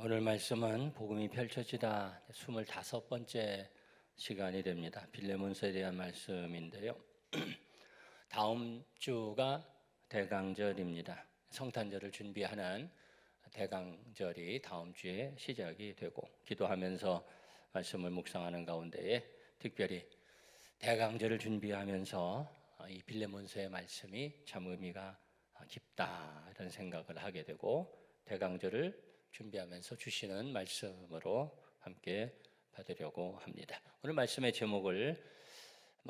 오늘 말씀은 복음이 펼쳐지다 25번째 시간이 됩니다. 빌레몬서에 대한 말씀인데요. 다음 주가 대강절입니다. 성탄절을 준비하는 대강절이 다음 주에 시작이 되고, 기도하면서 말씀을 묵상하는 가운데에 특별히 대강절을 준비하면서 이 빌레몬서의 말씀이 참 의미가 깊다 이런 생각을 하게 되고, 대강절을 준비하면서 주시는 말씀으로 함께 받으려고 합니다. 오늘 말씀의 제목을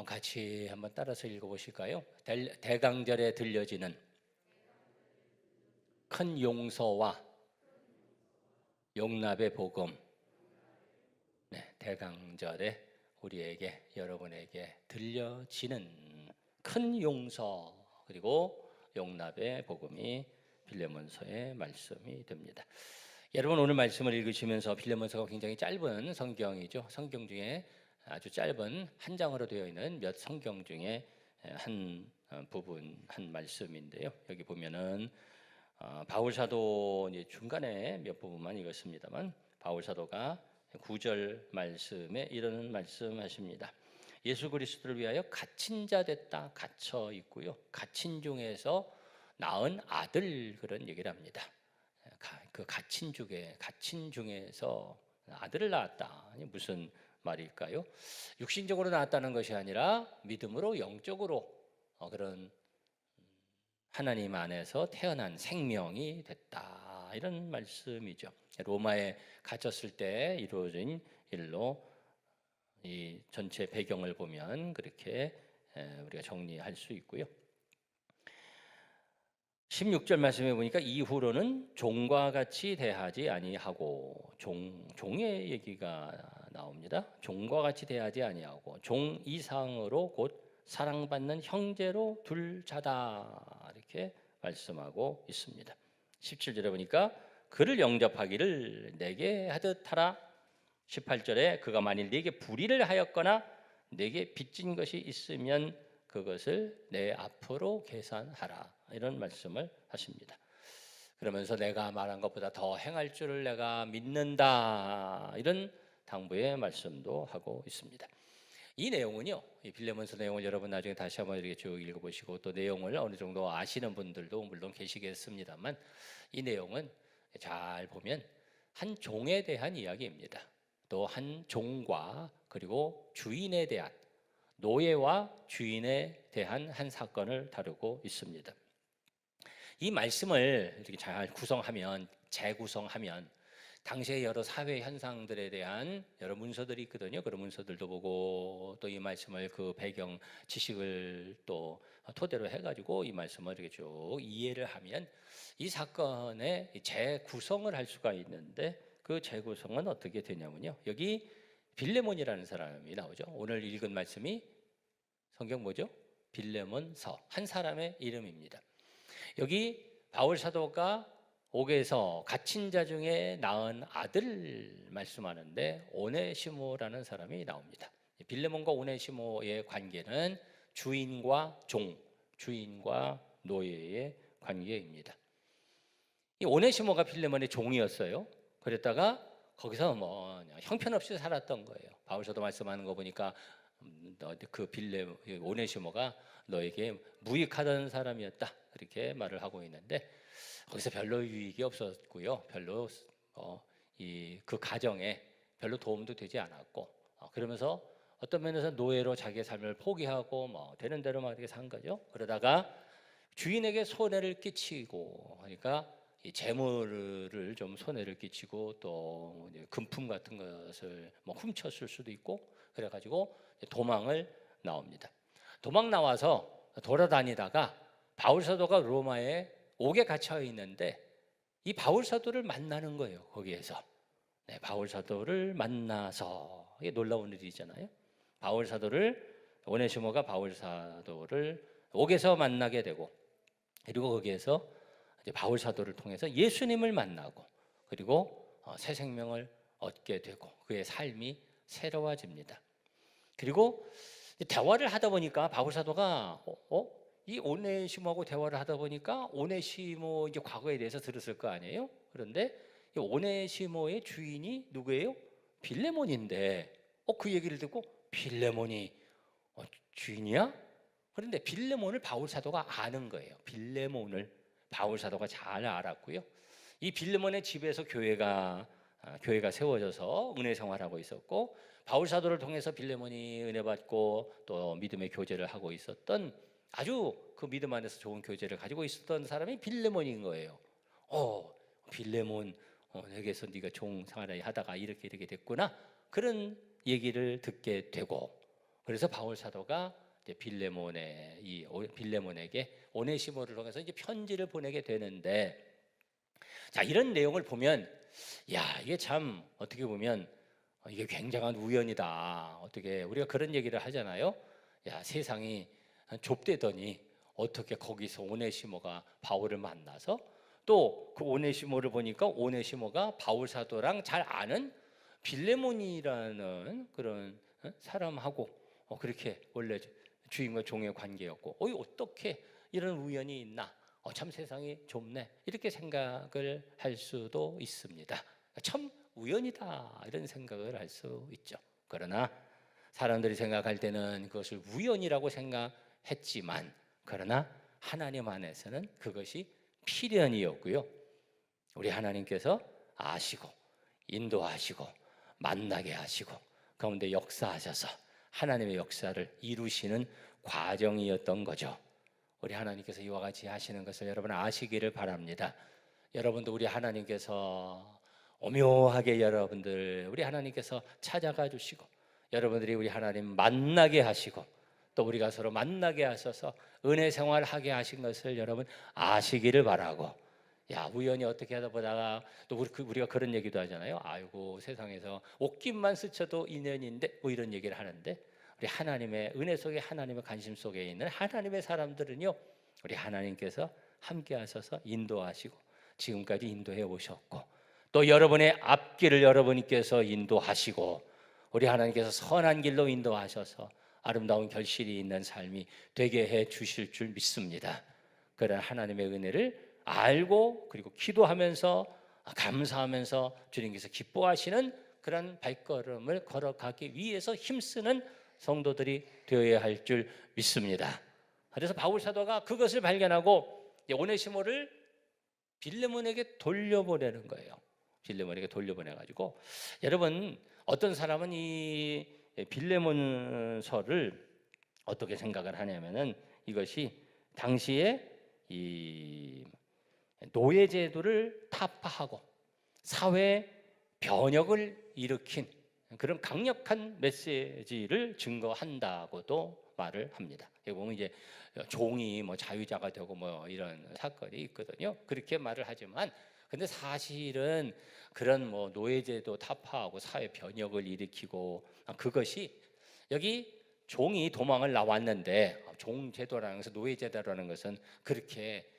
같이 한번 따라서 읽어보실까요? 대강절에 들려지는 큰 용서와 용납의 복음. 네, 대강절에 우리에게, 여러분에게 들려지는 큰 용서 그리고 용납의 복음이 빌레몬서의 말씀이 됩니다. 여러분, 오늘 말씀을 읽으시면서 빌레몬서가 굉장히 짧은 성경이죠. 성경 중에 아주 짧은 한 장으로 되어 있는 몇 성경 중에 한 부분, 한 말씀인데요. 여기 보면은 바울 사도 중간에 몇 부분만 읽었습니다만, 바울 사도가 9절 말씀에 이런 말씀하십니다. 예수 그리스도를 위하여 갇힌 자 됐다, 갇혀 있고요. 갇힌 중에서 낳은 아들, 그런 얘기를 합니다. 그 갇힌 중에서 아들을 낳았다. 무슨 말일까요? 육신적으로 낳았다는 것이 아니라 믿음으로, 영적으로 그런 하나님 안에서 태어난 생명이 됐다, 이런 말씀이죠. 로마에 갇혔을 때 이루어진 일로 이 전체 배경을 보면 그렇게 우리가 정리할 수 있고요. 16절 말씀해 보니까 이후로는 종과 같이 대하지 아니하고, 종의 얘기가 나옵니다. 종과 같이 대하지 아니하고 종 이상으로 곧 사랑받는 형제로 둘 자다, 이렇게 말씀하고 있습니다. 17절에 보니까 그를 영접하기를 내게 하듯 하라. 18절에 그가 만일 네게 불의를 하였거나 네게 빚진 것이 있으면 그것을 내 앞으로 계산하라, 이런 말씀을 하십니다. 그러면서 내가 말한 것보다 더 행할 줄을 내가 믿는다, 이런 당부의 말씀도 하고 있습니다. 이 내용은요, 이 빌레몬서 내용을 여러분 나중에 다시 한번 이렇게 쭉 읽어보시고, 또 내용을 어느 정도 아시는 분들도 물론 계시겠습니다만, 이 내용은 잘 보면 한 종에 대한 이야기입니다. 또 한 종과 그리고 주인에 대한, 노예와 주인에 대한 한 사건을 다루고 있습니다. 이 말씀을 이렇게 잘 구성하면, 재구성하면 당시의 여러 사회 현상들에 대한 여러 문서들이 있거든요. 그런 문서들도 보고, 또 이 말씀을 그 배경 지식을 또 토대로 해가지고 이 말씀을 이렇게 쭉 이해를 하면 이 사건의 재구성을 할 수가 있는데, 그 재구성은 어떻게 되냐면요, 여기 빌레몬이라는 사람이 나오죠. 오늘 읽은 말씀이 성경 뭐죠? 빌레몬서, 한 사람의 이름입니다. 여기 바울 사도가 옥에서 갇힌 자 중에 낳은 아들 말씀하는데, 오네시모라는 사람이 나옵니다. 빌레몬과 오네시모의 관계는 주인과 종, 주인과 노예의 관계입니다. 이 오네시모가 빌레몬의 종이었어요. 그랬다가 거기서 형편없이 살았던 거예요. 바울 사도 말씀하는 거 보니까 그 오네시모가 너에게 무익하던 사람이었다, 이렇게 말을 하고 있는데, 거기서 별로 유익이 없었고요. 별로 그 가정에 별로 도움도 되지 않았고, 그러면서 어떤 면에서 노예로 자기의 삶을 포기하고 되는 대로 막 이렇게 산 거죠. 그러다가 주인에게 손해를 끼치고 하니까 이 재물을 좀 손해를 끼치고, 또 금품 같은 것을 훔쳤을 수도 있고, 그래가지고 도망을 나옵니다. 도망 나와서 돌아다니다가 바울 사도가 로마에 옥에 갇혀 있는데, 이 바울 사도를 만나는 거예요. 거기에서 바울 사도를 만나서, 이게 놀라운 일이잖아요. 바울 사도를, 오네시모가 바울 사도를 옥에서 만나게 되고, 그리고 거기에서 이제 바울 사도를 통해서 예수님을 만나고, 그리고 새 생명을 얻게 되고 그의 삶이 새로워집니다. 그리고 대화를 하다 보니까 바울 사도가 이 오네시모하고 대화를 하다 보니까 오네시모 이제 과거에 대해서 들었을 거 아니에요. 그런데 이 오네시모의 주인이 누구예요? 빌레몬인데 그 얘기를 듣고 빌레몬이 주인이야? 그런데 빌레몬을 바울 사도가 아는 거예요. 빌레몬을 바울 사도가 잘 알았고요. 이 빌레몬의 집에서 교회가 세워져서 은혜 생활하고 있었고, 바울 사도를 통해서 빌레몬이 은혜 받고 또 믿음의 교제를 하고 있었던, 아주 그 믿음 안에서 좋은 교제를 가지고 있었던 사람이 빌레몬인 거예요. 빌레몬, 내게서 네가 종 생활을 하다가 이렇게 됐구나, 그런 얘기를 듣게 되고, 그래서 바울 사도가 이제 빌레몬에게 오네시모를 통해서 이제 편지를 보내게 되는데, 자, 이런 내용을 보면 이게 참 어떻게 보면 이게 굉장한 우연이다. 어떻게 우리가 그런 얘기를 하잖아요. 세상이 좁대더니 어떻게 거기서 오네시모가 바울을 만나서, 또 그 오네시모를 보니까 오네시모가 바울 사도랑 잘 아는 빌레몬이라는 그런 사람하고 그렇게 원래 주인과 종의 관계였고, 어떻게 이런 우연이 있나? 참 세상이 좁네, 이렇게 생각을 할 수도 있습니다. 참 우연이다, 이런 생각을 할 수 있죠. 그러나 사람들이 생각할 때는 그것을 우연이라고 생각했지만, 그러나 하나님 안에서는 그것이 필연이었고요. 우리 하나님께서 아시고 인도하시고 만나게 하시고 가운데 역사하셔서 하나님의 역사를 이루시는 과정이었던 거죠. 우리 하나님께서 이와 같이 하시는 것을 여러분 아시기를 바랍니다. 여러분도 우리 하나님께서 오묘하게 우리 하나님께서 찾아가 주시고, 여러분들이 우리 하나님 만나게 하시고, 또 우리가 서로 만나게 하셔서 은혜 생활하게 하신 것을 여러분 아시기를 바라고, 우연히 어떻게 하다 보다가 또 우리가 그런 얘기도 하잖아요. 아이고, 세상에서 옷깃만 스쳐도 인연인데, 이런 얘기를 하는데, 우리 하나님의 은혜 속에, 하나님의 관심 속에 있는 하나님의 사람들은요, 우리 하나님께서 함께 하셔서 인도하시고 지금까지 인도해 오셨고, 또 여러분의 앞길을 여러분께서 인도하시고, 우리 하나님께서 선한 길로 인도하셔서 아름다운 결실이 있는 삶이 되게 해 주실 줄 믿습니다. 그런 하나님의 은혜를 알고, 그리고 기도하면서 감사하면서 주님께서 기뻐하시는 그런 발걸음을 걸어가기 위해서 힘쓰는 성도들이 되어야 할 줄 믿습니다. 그래서 바울 사도가 그것을 발견하고 오네시모를 빌레몬에게 돌려보내는 거예요. 빌레몬에게 돌려보내가지고, 여러분 어떤 사람은 이 빌레몬서를 어떻게 생각을 하냐면은, 이것이 당시에 이 노예제도를 타파하고 사회 변혁을 일으킨 그런 강력한 메시지를 증거한다고도 말을 합니다. 여기 보면 이제 종이 자유자가 되고 이런 사건이 있거든요. 그렇게 말을 하지만, 근데 사실은 그런 노예제도 타파하고 사회 변혁을 일으키고, 그것이 여기 종이 도망을 나왔는데, 종제도라는 것은, 노예제도라는 것은 그렇게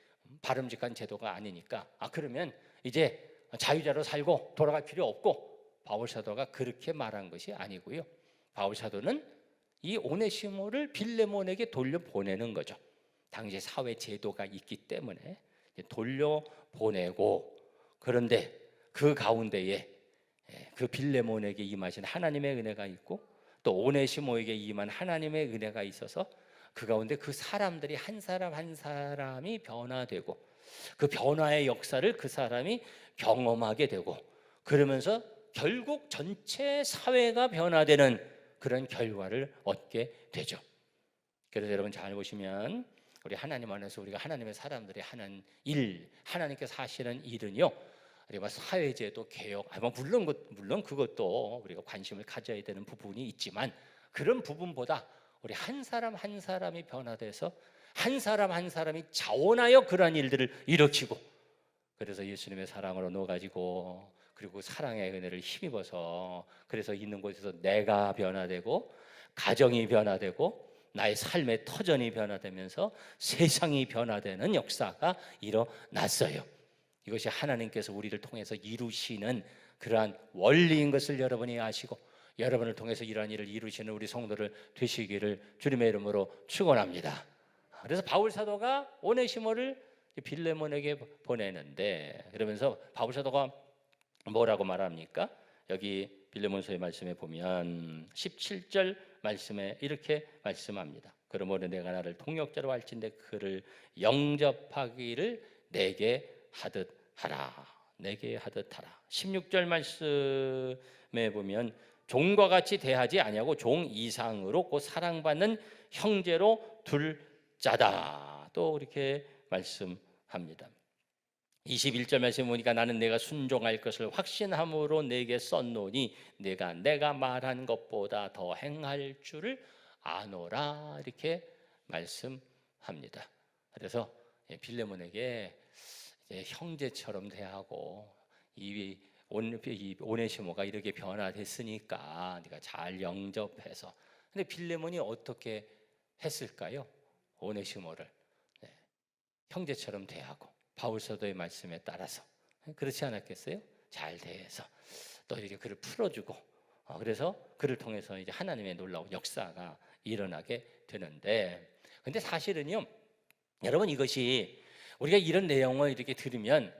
바람직한 제도가 아니니까, 그러면 이제 자유자로 살고 돌아갈 필요 없고, 바울 사도가 그렇게 말한 것이 아니고요. 바울 사도는 이 오네시모를 빌레몬에게 돌려보내는 거죠. 당시 사회 제도가 있기 때문에 돌려보내고, 그런데 그 가운데에 그 빌레몬에게 임하신 하나님의 은혜가 있고, 또 오네시모에게 임한 하나님의 은혜가 있어서 그 가운데 그 사람들이 한 사람 한 사람이 변화되고, 그 변화의 역사를 그 사람이 경험하게 되고, 그러면서 결국 전체 사회가 변화되는 그런 결과를 얻게 되죠. 그래서 여러분 잘 보시면, 우리 하나님 안에서 우리가 하나님의 사람들이 하는 일, 하나님께서 하시는 일은요, 우리가 사회제도 개혁, 물론 그것도 우리가 관심을 가져야 되는 부분이 있지만, 그런 부분보다 우리 한 사람 한 사람이 변화돼서 한 사람 한 사람이 자원하여 그러한 일들을 일으키고, 그래서 예수님의 사랑으로 넣어가지고, 그리고 사랑의 은혜를 힘입어서, 그래서 있는 곳에서 내가 변화되고 가정이 변화되고 나의 삶의 터전이 변화되면서 세상이 변화되는 역사가 일어났어요. 이것이 하나님께서 우리를 통해서 이루시는 그러한 원리인 것을 여러분이 아시고, 여러분을 통해서 이러한 일을 이루시는 우리 성도들 되시기를 주님의 이름으로 축원합니다. 그래서 바울 사도가 오네시모를 빌레몬에게 보내는데, 그러면서 바울 사도가 뭐라고 말합니까? 여기 빌레몬서의 말씀에 보면 17절 말씀에 이렇게 말씀합니다. 그러므로 내가 나를 통역자로 할진대 그를 영접하기를 내게 하듯 하라. 내게 하듯 하라. 16절 말씀에 보면 종과 같이 대하지 아니하고 종 이상으로 곧 사랑받는 형제로 둘 자다. 또 이렇게 말씀합니다. 21절 말씀 보니까 나는 내가 순종할 것을 확신함으로 내게 썼노니 내가 말한 것보다 더 행할 줄을 아노라. 이렇게 말씀합니다. 그래서 빌레몬에게 형제처럼 대하고 이 오네시모가 이렇게 변화됐으니까 네가 잘 영접해서. 근데 빌레몬이 어떻게 했을까요? 오네시모를 형제처럼 대하고 바울 사도의 말씀에 따라서 그렇지 않았겠어요? 잘 대해서 또 이렇게 그를 풀어주고 그래서 그를 통해서 이제 하나님의 놀라운 역사가 일어나게 되는데, 근데 사실은요, 여러분, 이것이 우리가 이런 내용을 이렇게 들으면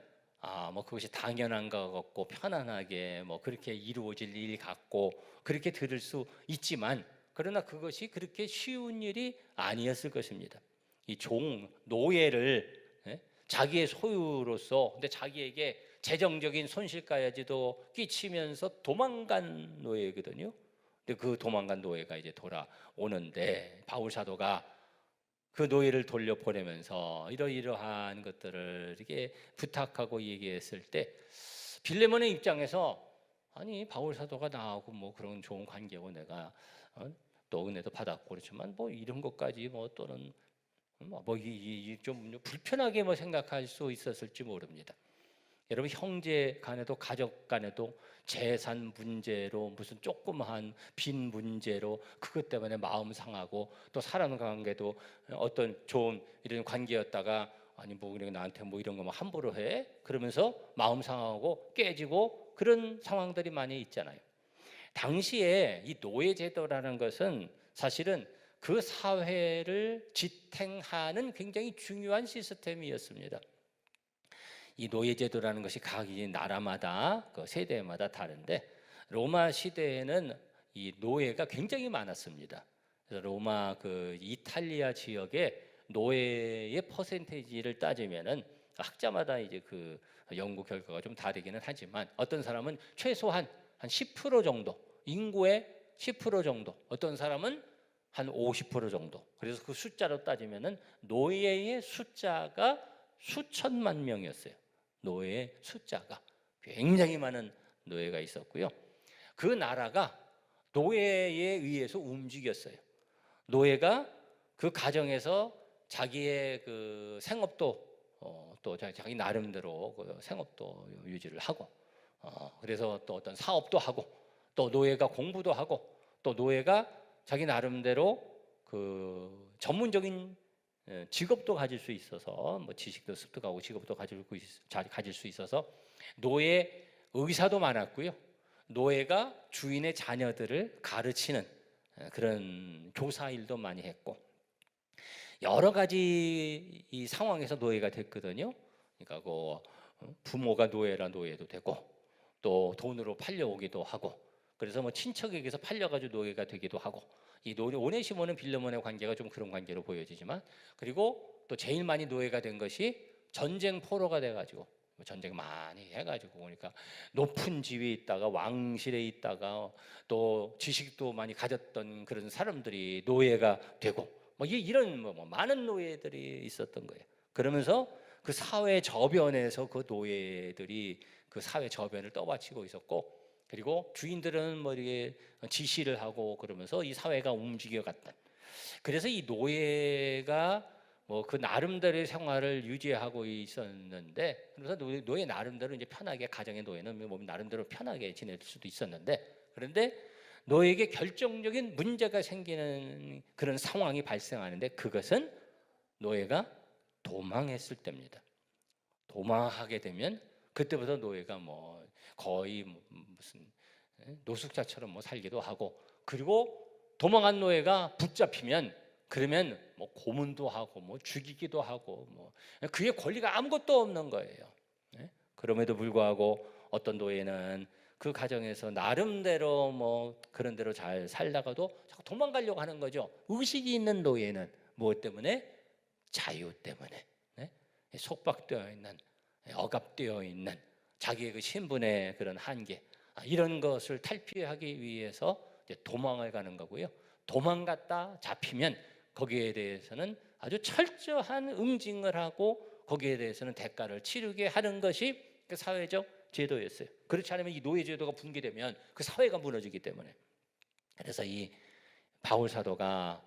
뭐 그것이 당연한 것 같고 편안하게 뭐 그렇게 이루어질 일 같고 그렇게 들을 수 있지만, 그러나 그것이 그렇게 쉬운 일이 아니었을 것입니다. 이 노예를 자기의 소유로서, 근데 자기에게 재정적인 손실까지도 끼치면서 도망간 노예거든요. 근데 그 도망간 노예가 이제 돌아오는데 바울 사도가 그 노예를 돌려보내면서 이러이러한 것들을 이렇게 부탁하고 얘기했을 때 빌레몬의 입장에서 아니 바울 사도가 나하고 뭐 그런 좋은 관계고 내가 또 은혜도 받았고 그렇지만 뭐 이런 것까지 뭐 또는 좀 불편하게 뭐 생각할 수 있었을지 모릅니다. 여러분, 형제 간에도 가족 간에도 재산 문제로 무슨 조그마한 빈 문제로 그것 때문에 마음 상하고, 또 사람 관계도 어떤 좋은 이런 관계였다가 아니 뭐 나한테 뭐 이런 거 뭐 함부로 해 그러면서 마음 상하고 깨지고 그런 상황들이 많이 있잖아요. 당시에 이 노예 제도라는 것은 사실은 그 사회를 지탱하는 굉장히 중요한 시스템이었습니다. 이 노예제도라는 것이 각 나라마다 그 세대마다 다른데, 로마 시대에는 이 노예가 굉장히 많았습니다. 그래서 로마 그 이탈리아 지역의 노예의 퍼센테이지를 따지면은 학자마다 이제 그 연구 결과가 좀 다르기는 하지만 어떤 사람은 최소한 한 10% 정도, 인구의 10% 정도, 어떤 사람은 한 50% 정도. 그래서 그 숫자로 따지면은 노예의 숫자가 수천만 명이었어요. 노예의 숫자가 굉장히 많은 노예가 있었고요. 그 나라가 노예에 의해서 움직였어요. 노예가 그 가정에서 자기의 그 생업도 또 자기 나름대로 그 생업도 유지를 하고 그래서 또 어떤 사업도 하고, 또 노예가 공부도 하고, 또 노예가 자기 나름대로 그 전문적인 직업도 가질 수 있어서 뭐 지식도 습득하고 직업도 가질 수 있어서 노예 의사도 많았고요. 노예가 주인의 자녀들을 가르치는 그런 교사 일도 많이 했고, 여러 가지 이 상황에서 노예가 됐거든요. 그러니까 그 부모가 노예도 되고, 또 돈으로 팔려오기도 하고, 그래서 뭐 친척에게서 팔려가지고 노예가 되기도 하고, 이 오네시모는 빌레몬의 관계가 좀 그런 관계로 보여지지만, 그리고 또 제일 많이 노예가 된 것이 전쟁 포로가 돼가지고 전쟁 많이 해가지고, 그러니까 높은 지위에 있다가 왕실에 있다가 또 지식도 많이 가졌던 그런 사람들이 노예가 되고, 뭐 이런 뭐 많은 노예들이 있었던 거예요. 그러면서 그 사회 저변에서 그 노예들이 그 사회 저변을 떠받치고 있었고, 그리고 주인들은 뭐 이렇게 지시를 하고 그러면서 이 사회가 움직여갔던. 그래서 이 노예가 뭐 그 나름대로의 생활을 유지하고 있었는데, 그래서 노예 나름대로 이제 편하게, 가정의 노예는 뭐 나름대로 편하게 지낼 수도 있었는데, 그런데 노예에게 결정적인 문제가 생기는 그런 상황이 발생하는데, 그것은 노예가 도망했을 때입니다. 도망하게 되면 그때부터 노예가 뭐 거의 무슨 노숙자처럼 뭐 살기도 하고, 그리고 도망한 노예가 붙잡히면 그러면 뭐 고문도 하고 뭐 죽이기도 하고 뭐 그의 권리가 아무것도 없는 거예요. 그럼에도 불구하고 어떤 노예는 그 가정에서 나름대로 뭐 그런 대로 잘 살다가도 자꾸 도망가려고 하는 거죠. 의식이 있는 노예는 무엇 때문에? 자유 때문에. 네? 속박되어 있는, 억압되어 있는 자기의 그 신분의 그런 한계, 이런 것을 탈피하기 위해서 이제 도망을 가는 거고요. 도망갔다 잡히면 거기에 대해서는 아주 철저한 응징을 하고 거기에 대해서는 대가를 치르게 하는 것이 그 사회적 제도였어요. 그렇지 않으면 이 노예 제도가 붕괴되면 그 사회가 무너지기 때문에. 그래서 이 바울 사도가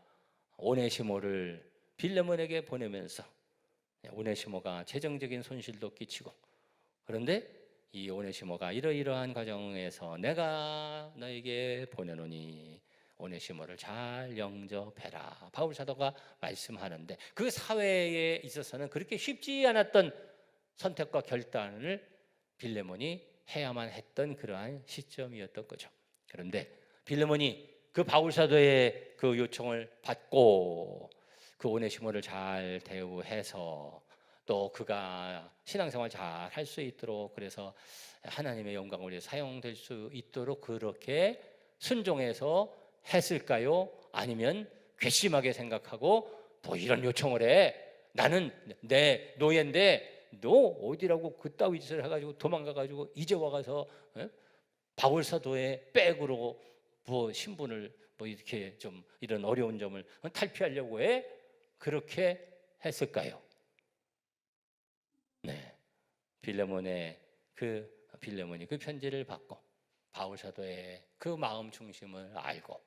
오네시모를 빌레몬에게 보내면서 오네시모가 재정적인 손실도 끼치고, 그런데 이 오네시모가 이러이러한 과정에서 내가 너에게 보내노니 오네시모를 잘 영접해라, 바울 사도가 말씀하는데, 그 사회에 있어서는 그렇게 쉽지 않았던 선택과 결단을 빌레몬이 해야만 했던 그러한 시점이었던 거죠. 그런데 빌레몬이 그 바울 사도의 그 요청을 받고 그 오네시모를 잘 대우해서 또 그가 신앙생활 잘 할 수 있도록, 그래서 하나님의 영광을 위해 사용될 수 있도록 그렇게 순종해서 했을까요? 아니면 괘씸하게 생각하고 뭐 이런 요청을 해, 나는 내 노예인데 너 어디라고 그따위 짓을 해가지고 도망가가지고 이제 와가서 바울 사도의 백으로 뭐 신분을 뭐 이렇게 좀 이런 어려운 점을 탈피하려고 해? 그렇게 했을까요? 네, 빌레몬이 그 편지를 받고 바울 사도의 그 마음 중심을 알고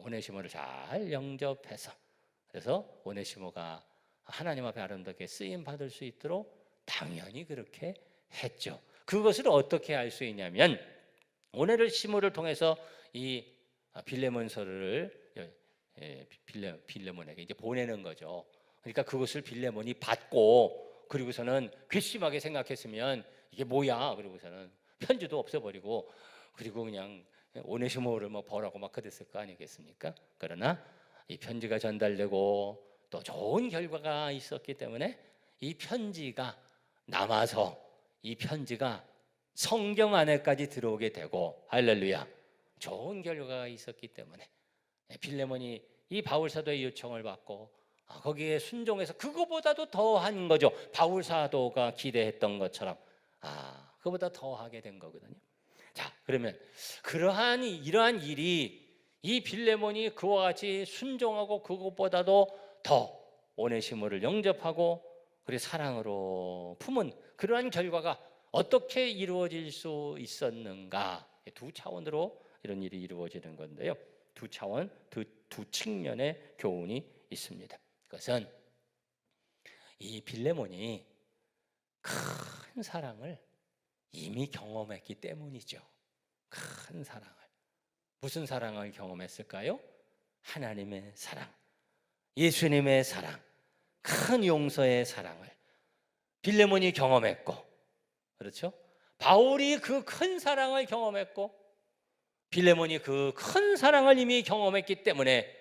오네시모를 잘 영접해서, 그래서 오네시모가 하나님 앞에 아름답게 쓰임 받을 수 있도록 당연히 그렇게 했죠. 그것을 어떻게 알 수 있냐면 오네시모를 통해서 이 빌레몬서를 빌레몬에게 이제 보내는 거죠. 그러니까 그것을 빌레몬이 받고, 그리고서는 괘씸하게 생각했으면 이게 뭐야, 그리고서는 편지도 없애버리고, 그리고 그냥 오네시모를 뭐 벌하고 막 그랬을 거 아니겠습니까? 그러나 이 편지가 전달되고 또 좋은 결과가 있었기 때문에 이 편지가 남아서 이 편지가 성경 안에까지 들어오게 되고, 할렐루야, 좋은 결과가 있었기 때문에 빌레몬이 이 바울 사도의 요청을 받고 거기에 순종해서 그거보다도 더한 거죠. 바울 사도가 기대했던 것처럼 그거보다 더하게 된 거거든요. 자, 그러면 이러한 일이 이 빌레몬이 그와 같이 순종하고 그것보다도 더 오네시모를 영접하고 그리고 사랑으로 품은 그러한 결과가 어떻게 이루어질 수 있었는가, 두 차원으로 이런 일이 이루어지는 건데요. 두 차원, 두 측면의 교훈이 있습니다. 그것은 이 빌레몬이 큰 사랑을 이미 경험했기 때문이죠. 큰 사랑을. 무슨 사랑을 경험했을까요? 하나님의 사랑, 예수님의 사랑, 큰 용서의 사랑을 빌레몬이 경험했고, 그렇죠? 바울이 그 큰 사랑을 경험했고 빌레몬이 그 큰 사랑을 이미 경험했기 때문에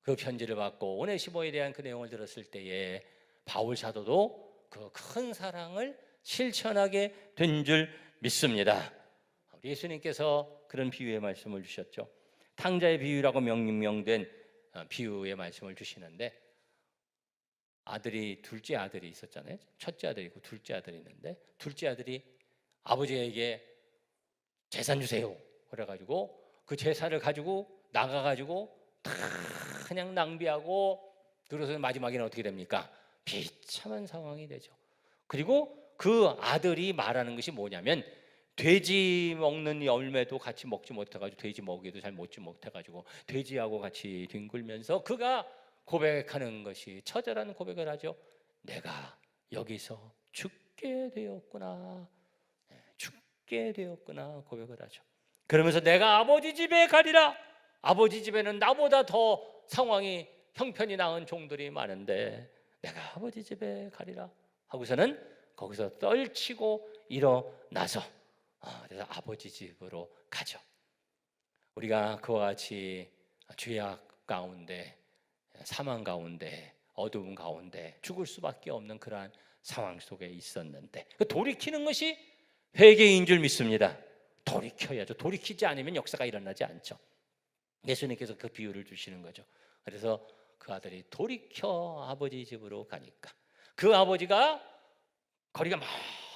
그 편지를 받고 오네시모에 대한 그 내용을 들었을 때에 바울 사도도 그 큰 사랑을 실천하게 된 줄 믿습니다. 우리 예수님께서 그런 비유의 말씀을 주셨죠. 탕자의 비유라고 명명된 비유의 말씀을 주시는데, 둘째 아들이 있었잖아요. 첫째 아들이 있고 둘째 아들이 있는데, 둘째 아들이 아버지에게 재산 주세요 그래가지고 그 재산을 가지고 나가가지고 다 그냥 낭비하고, 그래서 마지막에는 어떻게 됩니까? 비참한 상황이 되죠. 그리고 그 아들이 말하는 것이 뭐냐면, 돼지 먹는 열매도 같이 먹지 못해가지고 돼지 먹이도 잘 먹지 못해가지고 돼지하고 같이 뒹굴면서 그가 고백하는 것이 처절한 고백을 하죠. 내가 여기서 죽게 되었구나, 죽게 되었구나 고백을 하죠. 그러면서 내가 아버지 집에 가리라, 아버지 집에는 나보다 더 상황이 형편이 나은 종들이 많은데 내가 아버지 집에 가리라 하고서는 거기서 떨치고 일어나서 그래서 아버지 집으로 가죠. 우리가 그와 같이 죄악 가운데, 사망 가운데, 어두운 가운데 죽을 수밖에 없는 그러한 상황 속에 있었는데 돌이키는 것이 회개인 줄 믿습니다. 돌이켜야죠. 돌이키지 않으면 역사가 일어나지 않죠. 예수님께서 그 비유를 주시는 거죠. 그래서 그 아들이 돌이켜 아버지 집으로 가니까 그 아버지가 거리가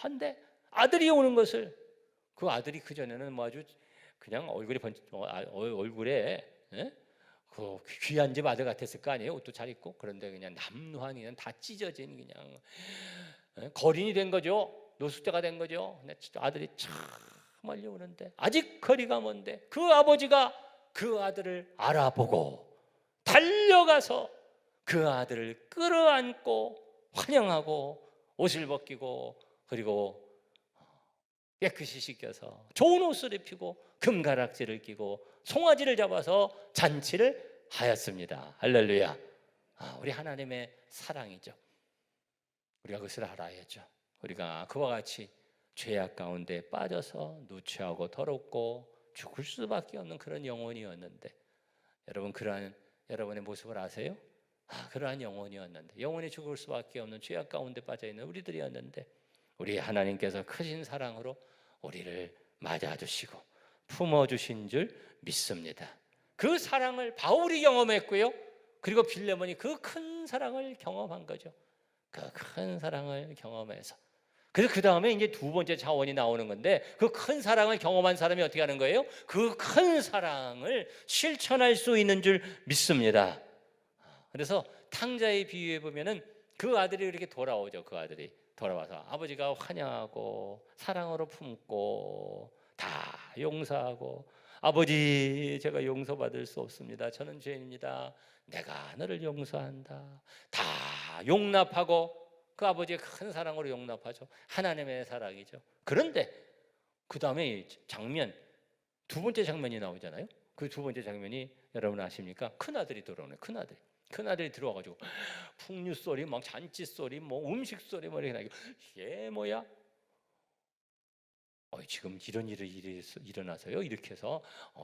먼데 아들이 오는 것을, 그 아들이 그 전에는 뭐 아주 그냥 얼굴에 그 귀한 집 아들 같았을 거 아니에요. 옷도 잘 입고. 그런데 그냥 남루한 그냥 다 찢어진 그냥 거린이 된 거죠. 노숙자가 된 거죠. 근데 아들이 참 멀리 오는데 아직 거리가 먼데 그 아버지가 그 아들을 알아보고 달려가서 그 아들을 끌어안고 환영하고 옷을 벗기고 그리고 깨끗이 씻겨서 좋은 옷을 입히고 금가락지를 끼고 송아지를 잡아서 잔치를 하였습니다. 할렐루야. 우리 하나님의 사랑이죠. 우리가 그것을 알아야죠. 우리가 그와 같이 죄악 가운데 빠져서 누추하고 더럽고 죽을 수밖에 없는 그런 영혼이었는데, 여러분 그러한 여러분의 모습을 아세요? 그러한 영혼이었는데, 영혼이 죽을 수밖에 없는 죄악 가운데 빠져있는 우리들이었는데 우리 하나님께서 크신 사랑으로 우리를 맞아주시고 품어주신 줄 믿습니다. 그 사랑을 바울이 경험했고요, 그리고 빌레몬이 그 큰 사랑을 경험한 거죠. 그 큰 사랑을 경험해서, 그래서 그 다음에 이제 두 번째 차원이 나오는 건데, 그 큰 사랑을 경험한 사람이 어떻게 하는 거예요? 그 큰 사랑을 실천할 수 있는 줄 믿습니다. 그래서 탕자의 비유에 보면은 그 아들이 이렇게 돌아오죠. 그 아들이 돌아와서 아버지가 환영하고 사랑으로 품고 다 용서하고, 아버지 제가 용서받을 수 없습니다. 저는 죄인입니다. 내가 너를 용서한다. 다 용납하고 그 아버지의 큰 사랑으로 용납하죠. 하나님의 사랑이죠. 그런데 그 다음에 장면, 두 번째 장면이 나오잖아요. 그 두 번째 장면이 여러분 아십니까? 큰아들이 들어오네. 큰아들이 들어와가지고 풍류 소리, 막 잔치 소리, 뭐 음식 소리 뭐 이렇게 나고, 얘 뭐야? 지금 이런 일이 일어나서요. 이렇게 해서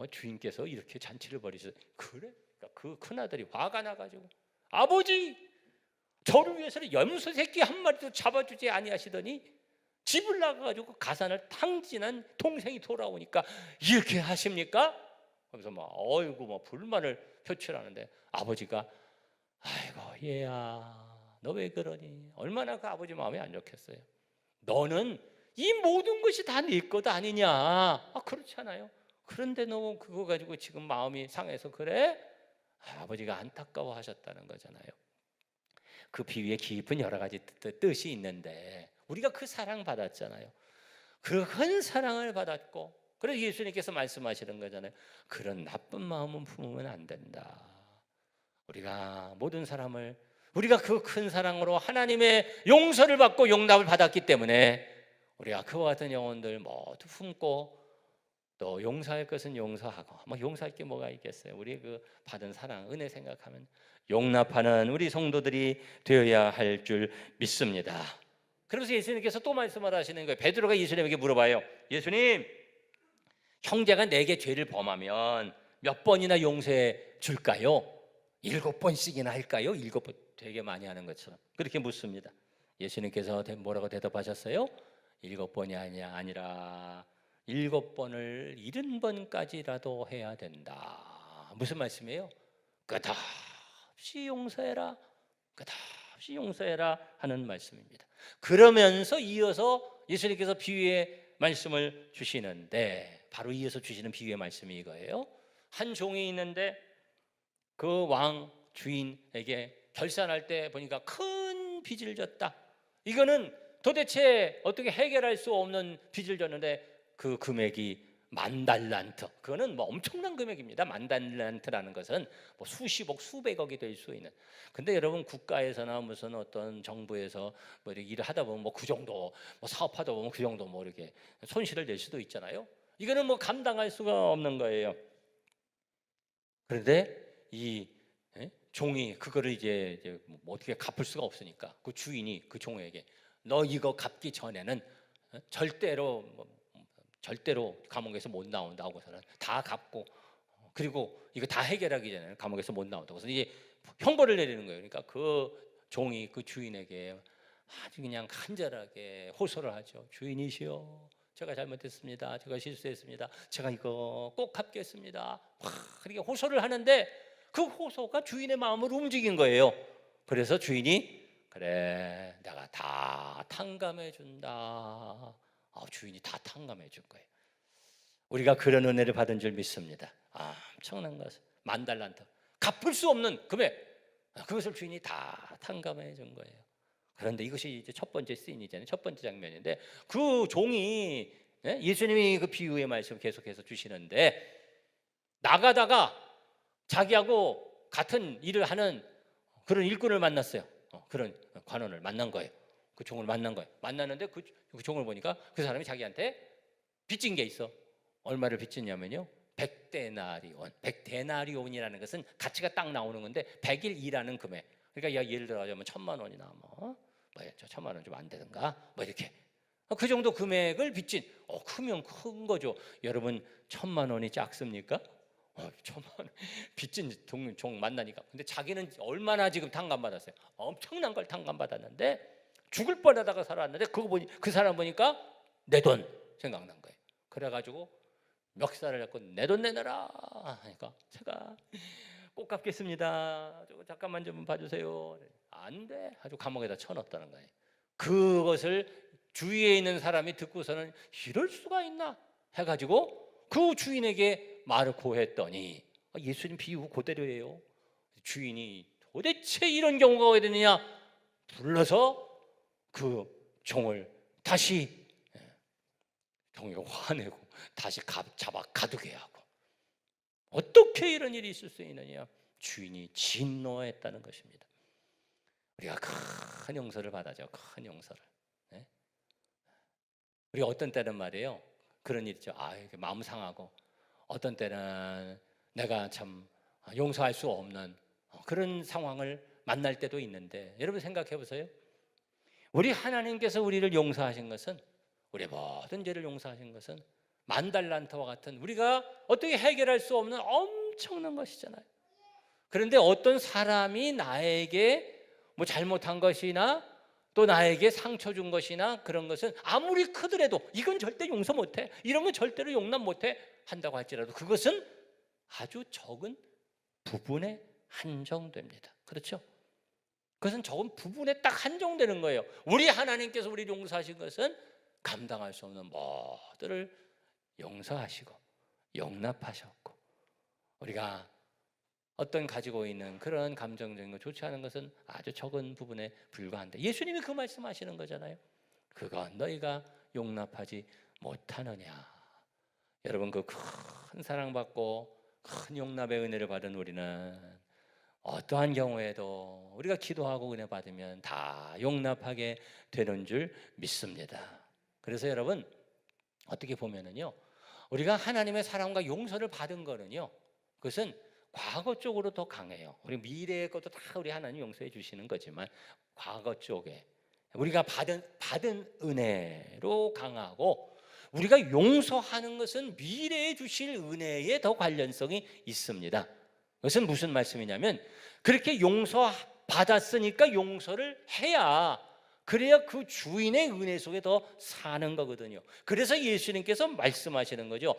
주인께서 이렇게 잔치를 벌이셔. 그래? 그러니까 그 큰아들이 화가 나가지고, 아버지 저를 위해서는 염소 새끼 한 마리도 잡아주지 아니하시더니 집을 나가가지고 가산을 탕진한 동생이 돌아오니까 이렇게 하십니까? 그래서 막 어이구 막 불만을 표출하는데, 아버지가 아이고 얘야 너 왜 그러니? 얼마나 그 아버지 마음이 안 좋겠어요. 너는 이 모든 것이 다 네 것 아니냐? 그렇지 않아요? 그런데 너 그거 가지고 지금 마음이 상해서 그래? 아버지가 안타까워 하셨다는 거잖아요. 그 비유에 깊은 여러 가지 뜻이 있는데, 우리가 그 사랑 받았잖아요. 그 큰 사랑을 받았고, 그래서 예수님께서 말씀하시는 거잖아요. 그런 나쁜 마음은 품으면 안 된다. 우리가 모든 사람을, 우리가 그 큰 사랑으로 하나님의 용서를 받고 용납을 받았기 때문에 우리가 그와 같은 영혼들 모두 품고, 또 용서할 것은 용서하고, 막 용서할 게 뭐가 있겠어요? 우리 그 받은 사랑, 은혜 생각하면 용납하는 우리 성도들이 되어야 할 줄 믿습니다. 그래서 예수님께서 또 말씀을 하시는 거예요. 베드로가 예수님에게 물어봐요. 예수님, 형제가 내게 죄를 범하면 몇 번이나 용서해 줄까요? 7번씩이나 할까요? 7번, 되게 많이 하는 것처럼 그렇게 묻습니다. 예수님께서 뭐라고 대답하셨어요? 7번이 아니라 7번을 70번까지라도 해야 된다. 무슨 말씀이에요? 끝없이 용서해라, 끝없이 용서해라 하는 말씀입니다. 그러면서 이어서 예수님께서 비유의 말씀을 주시는데, 바로 이어서 주시는 비유의 말씀이 이거예요. 한 종이 있는데 그 왕 주인에게 결산할 때 보니까 큰 빚을 졌다. 이거는 도대체 어떻게 해결할 수 없는 빚을 졌는데 그 금액이 10,000달란트. 그거는 뭐 엄청난 금액입니다. 10,000달란트라는 것은 뭐 수십억, 수백억이 될 수 있는. 근데 여러분 국가에서나 무슨 어떤 정부에서 뭐 이렇게 일을 하다 보면 뭐 그 정도, 뭐 사업하다 보면 그 정도 뭐 이렇게 손실을 낼 수도 있잖아요. 이거는 뭐 감당할 수가 없는 거예요. 그런데 이 종이 그거를 이제 뭐 어떻게 갚을 수가 없으니까 그 주인이 그 종에게, 너 이거 갚기 전에는 절대로 감옥에서 못 나온다 하고서는 다 갚고, 그리고 이거 다 해결하기 전에는 감옥에서 못 나온다고 해서 이제 형벌을 내리는 거예요. 그러니까 그 종이 그 주인에게 아주 그냥 간절하게 호소를 하죠. 주인이시여, 제가 잘못했습니다. 제가 실수했습니다. 제가 이거 꼭 갚겠습니다. 그렇게 호소를 하는데 그 호소가 주인의 마음을 움직인 거예요. 그래서 주인이 그래, 내가 다 탕감해 준다. 주인이 다 탕감해 준 거예요. 우리가 그런 은혜를 받은 줄 믿습니다. 엄청난 것을 10,000달란트, 갚을 수 없는 금액, 그것을 주인이 다 탕감해 준 거예요. 그런데 이것이 이제 첫 번째 씬이잖아요. 첫 번째 장면인데 그 종이, 예수님이 그 비유의 말씀을 계속해서 주시는데 나가다가 자기하고 같은 일을 하는 그런 일꾼을 만났어요. 그런 관원을 만난 거예요. 그 종을 만난 거예요. 만났는데 그 종을 보니까 그 사람이 자기한테 빚진 게 있어. 얼마를 빚졌냐면요, 100데나리온. 100데나리온이라는 것은 가치가 딱 나오는 건데 100일 일하는 금액. 그러니까 예를 들어 하자면 1,000,000원이나 뭐 1,000,000원 좀 안 되든가 뭐 이렇게 그 정도 금액을 빚진, 크면 큰 거죠. 여러분 1,000,000원이 작습니까? 1,000,000원 빚진 종 만나니까. 근데 자기는 얼마나 지금 탕감받았어요. 엄청난 걸 탕감받았는데 죽을 뻔하다가 살았는데 그 사람 보니까 내 돈 생각난 거예요. 그래가지고 멱살을 잡고 내 돈 내놔라 하니까 제가 꼭 갚겠습니다. 잠깐만 좀 봐주세요. 안 돼. 아주 감옥에다 쳐넣었다는 거예요. 그것을 주위에 있는 사람이 듣고서는 이럴 수가 있나 해가지고 그 주인에게 말을 고했더니 예수님 비유 그대로예요. 주인이 도대체 이런 경우가 왜 되느냐 불러서 그 종을 다시 종이가 화내고 다시 잡아 가두게 하고. 어떻게 이런 일이 있을 수 있느냐? 주인이 진노했다는 것입니다. 우리가 큰 용서를 받아죠. 큰 용서를. 우리가 어떤 때는 말이에요, 그런 일 있죠. 이렇게 마음 상하고 어떤 때는 내가 참 용서할 수 없는 그런 상황을 만날 때도 있는데, 여러분 생각해 보세요. 우리 하나님께서 우리를 용서하신 것은, 우리의 모든 죄를 용서하신 것은 10,000달란트와 같은 우리가 어떻게 해결할 수 없는 엄청난 것이잖아요. 그런데 어떤 사람이 나에게 뭐 잘못한 것이나 또 나에게 상처 준 것이나 그런 것은 아무리 크더라도 이건 절대 용서 못해, 이런 건 절대로 용납 못해 한다고 할지라도 그것은 아주 적은 부분에 한정됩니다. 그렇죠? 그것은 적은 부분에 딱 한정되는 거예요. 우리 하나님께서 우리를 용서하신 것은 감당할 수 없는 모두를 용서하시고 용납하셨고, 우리가 어떤 가지고 있는 그런 감정적인 거 좋지 않은 것은 아주 적은 부분에 불과한데 예수님이 그 말씀하시는 거잖아요. 그건 너희가 용납하지 못하느냐. 여러분, 그 큰 사랑받고 큰 용납의 은혜를 받은 우리는 어떠한 경우에도 우리가 기도하고 은혜 받으면 다 용납하게 되는 줄 믿습니다. 그래서 여러분, 어떻게 보면은요, 우리가 하나님의 사랑과 용서를 받은 거는요, 그것은 과거 쪽으로 더 강해요. 우리 미래의 것도 다 우리 하나님 용서해 주시는 거지만 과거 쪽에 우리가 받은 은혜로 강하고, 우리가 용서하는 것은 미래에 주실 은혜에 더 관련성이 있습니다. 그것은 무슨 말씀이냐면, 그렇게 용서 받았으니까 용서를 해야, 그래야 그 주인의 은혜 속에 더 사는 거거든요. 그래서 예수님께서 말씀하시는 거죠.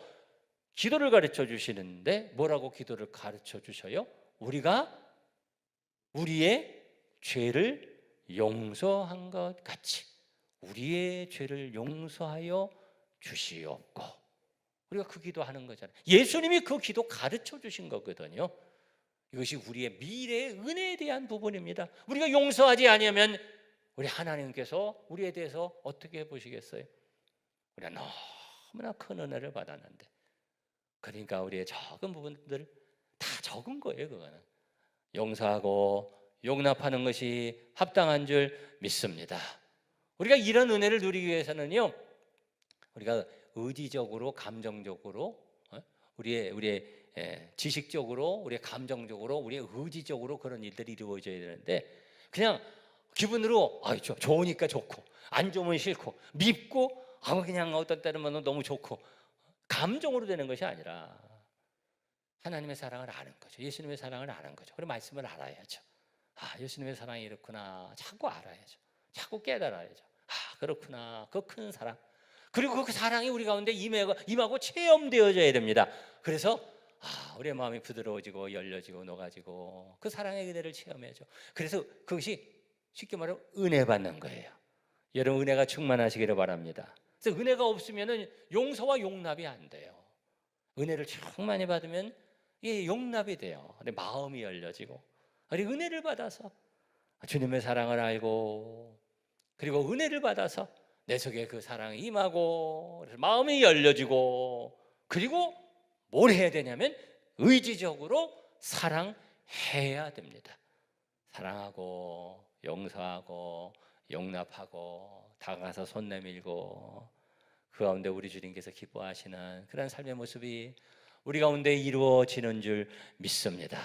기도를 가르쳐 주시는데 뭐라고 기도를 가르쳐 주셔요? 우리가 우리의 죄를 용서한 것 같이 우리의 죄를 용서하여 주시옵고. 우리가 그 기도하는 거잖아요. 예수님이 그 기도 가르쳐 주신 거거든요. 이것이 우리의 미래의 은혜에 대한 부분입니다. 우리가 용서하지 않으면 우리 하나님께서 우리에 대해서 어떻게 보시겠어요? 우리가 너무나 큰 은혜를 받았는데, 그러니까 우리의 적은 부분들 다 적은 거예요. 그거는 용서하고 용납하는 것이 합당한 줄 믿습니다. 우리가 이런 은혜를 누리기 위해서는요, 우리가 의지적으로, 감정적으로, 우리의 지식적으로, 우리의 감정적으로, 우리의 의지적으로 그런 일들이 이루어져야 되는데, 그냥 기분으로 좋으니까 좋고 안 좋으면 싫고 밉고 그냥 어떤 때는 너무 좋고, 감정으로 되는 것이 아니라 하나님의 사랑을 아는 거죠. 예수님의 사랑을 아는 거죠. 그리고 말씀을 알아야죠. 예수님의 사랑이 이렇구나. 자꾸 알아야죠. 자꾸 깨달아야죠. 그렇구나. 그 큰 사랑, 그리고 그 사랑이 우리 가운데 임하고 체험되어져야 됩니다. 그래서 우리의 마음이 부드러워지고 열려지고 녹아지고 그 사랑의 은혜를 체험해야죠. 그래서 그것이 쉽게 말하면 은혜 받는 거예요. 여러분 은혜가 충만하시기를 바랍니다. 그래서 은혜가 없으면 용서와 용납이 안 돼요. 은혜를 충만히 받으면 이게 용납이 돼요. 근데 마음이 열려지고 우리 은혜를 받아서 주님의 사랑을 알고 그리고 은혜를 받아서 내 속에 그 사랑이 임하고 그래서 마음이 열려지고 그리고 뭘 해야 되냐면 의지적으로 사랑해야 됩니다. 사랑하고 용서하고 용납하고 다가가서 손 내밀고 그 가운데 우리 주님께서 기뻐하시는 그런 삶의 모습이 우리 가운데 이루어지는 줄 믿습니다.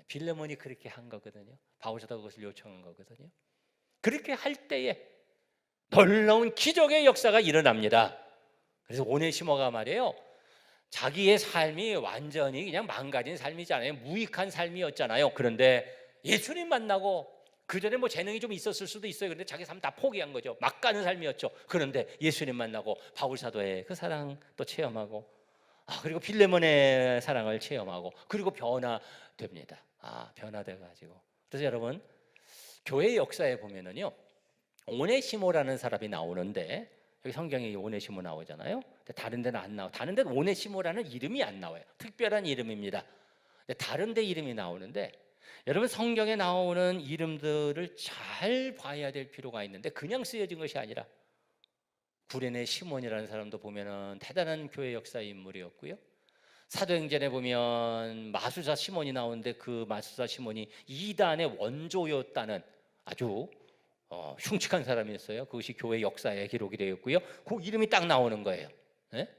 빌레몬이 그렇게 한 거거든요. 바울사도가 그것을 요청한 거거든요. 그렇게 할 때에 놀라운 기적의 역사가 일어납니다. 그래서 오네시모가 말이에요, 자기의 삶이 완전히 그냥 망가진 삶이잖아요. 무익한 삶이었잖아요. 그런데 예수님 만나고 그 전에 뭐 재능이 좀 있었을 수도 있어요. 그런데 자기 삶 다 포기한 거죠. 막 가는 삶이었죠. 그런데 예수님 만나고 바울 사도의 그 사랑 또 체험하고 그리고 빌레몬의 사랑을 체험하고 그리고 변화됩니다. 변화돼 가지고. 그래서 여러분 교회 역사에 보면은요, 오네시모라는 사람이 나오는데 여기 성경에 오네시모 나오잖아요. 다른 데는 안 나와. 다른 데는 오네시모라는 이름이 안 나와요. 특별한 이름입니다. 다른 데 이름이 나오는데 여러분 성경에 나오는 이름들을 잘 봐야 될 필요가 있는데 그냥 쓰여진 것이 아니라 구레네 시몬이라는 사람도 보면은 대단한 교회 역사 인물이었고요. 사도행전에 보면 마술사 시몬이 나오는데 그 마술사 시몬이 이단의 원조였다는 아주 흉측한 사람이었어요. 그것이 교회 역사에 기록이 되어 있고요. 그 이름이 딱 나오는 거예요. 네?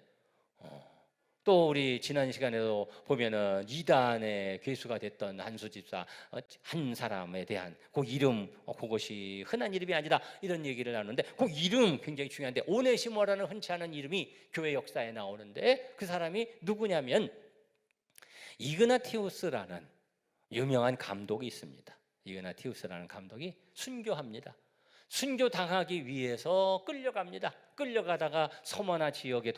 또 우리 지난 시간에도 보면은 이단의 괴수가 됐던 한수 집사 한 사람에 대한 그 이름, 그것이 흔한 이름이 아니다 이런 얘기를 나누는데 그 이름 굉장히 중요한데 오네시모라는 흔치 않은 이름이 교회 역사에 나오는데 그 사람이 누구냐면 이그나티우스라는 유명한 감독이 있습니다. 이그나티우스라는 감독이 순교합니다. 순교당하기 위해서 끌려갑니다. 끌려가다가 서머나 지역에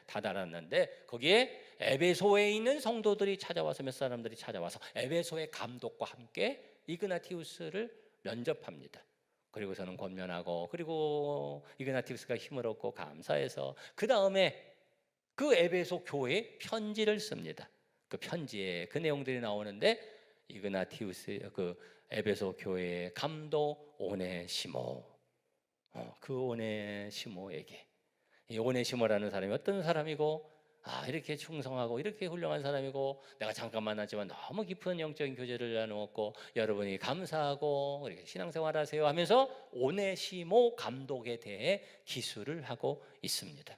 다다랐는데 거기에 에베소에 있는 성도들이 찾아와서 몇 사람들이 찾아와서 에베소의 감독과 함께 이그나티우스를 면접합니다. 그리고서는 권면하고 그리고 이그나티우스가 힘을 얻고 감사해서 그 다음에 그 에베소 교회에 편지를 씁니다. 그 편지에 그 내용들이 나오는데 이그나티우스 그 에베소 교회의 감독 오네시모, 그 오네시모에게 이 오네시모라는 사람이 어떤 사람이고 이렇게 충성하고 이렇게 훌륭한 사람이고 내가 잠깐 만났지만 너무 깊은 영적인 교제를 나누었고 여러분이 감사하고 이렇게 신앙생활하세요 하면서 오네시모 감독에 대해 기술을 하고 있습니다.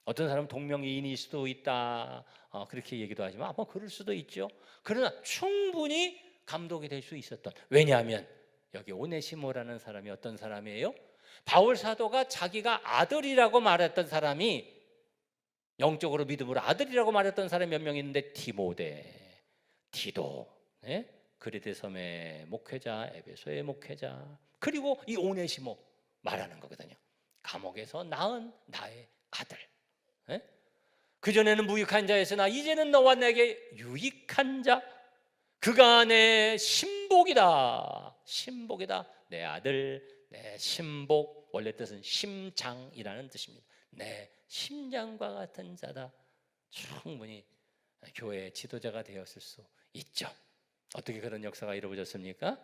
어떤 사람은 동명이인일 수도 있다 그렇게 얘기도 하지만 그럴 수도 있죠. 그러나 충분히 감독이 될 수 있었던, 왜냐하면 여기 오네시모라는 사람이 어떤 사람이에요? 바울 사도가 자기가 아들이라고 말했던 사람이, 영적으로 믿음으로 아들이라고 말했던 사람이 몇 명 있는데 디모데, 티도, 그리데 섬의 목회자, 에베소의 목회자, 그리고 이 오네시모 말하는 거거든요. 감옥에서 낳은 나의 아들. 그전에는 무익한 자였으나 이제는 너와 내게 유익한 자, 그가 내 신복이다. 신복이다. 내 아들, 내 신복. 원래 뜻은 심장이라는 뜻입니다. 내 심장과 같은 자다. 충분히 교회의 지도자가 되었을 수 있죠. 어떻게 그런 역사가 이루어졌습니까?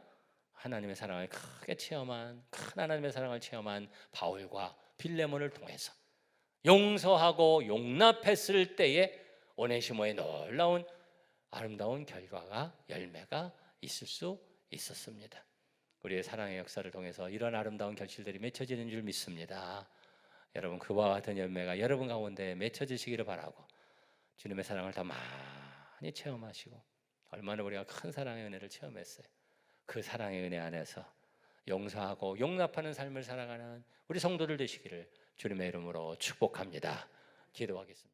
하나님의 사랑을 크게 체험한, 큰 하나님의 사랑을 체험한 바울과 빌레몬을 통해서 용서하고 용납했을 때에 오네시모의 놀라운 아름다운 결과가, 열매가 있을 수 있었습니다. 우리의 사랑의 역사를 통해서 이런 아름다운 결실들이 맺혀지는 줄 믿습니다. 여러분 그와 같은 열매가 여러분 가운데 맺혀지시기를 바라고 주님의 사랑을 더 많이 체험하시고 얼마나 우리가 큰 사랑의 은혜를 체험했어요. 그 사랑의 은혜 안에서 용서하고 용납하는 삶을 살아가는 우리 성도들 되시기를 주님의 이름으로 축복합니다. 기도하겠습니다.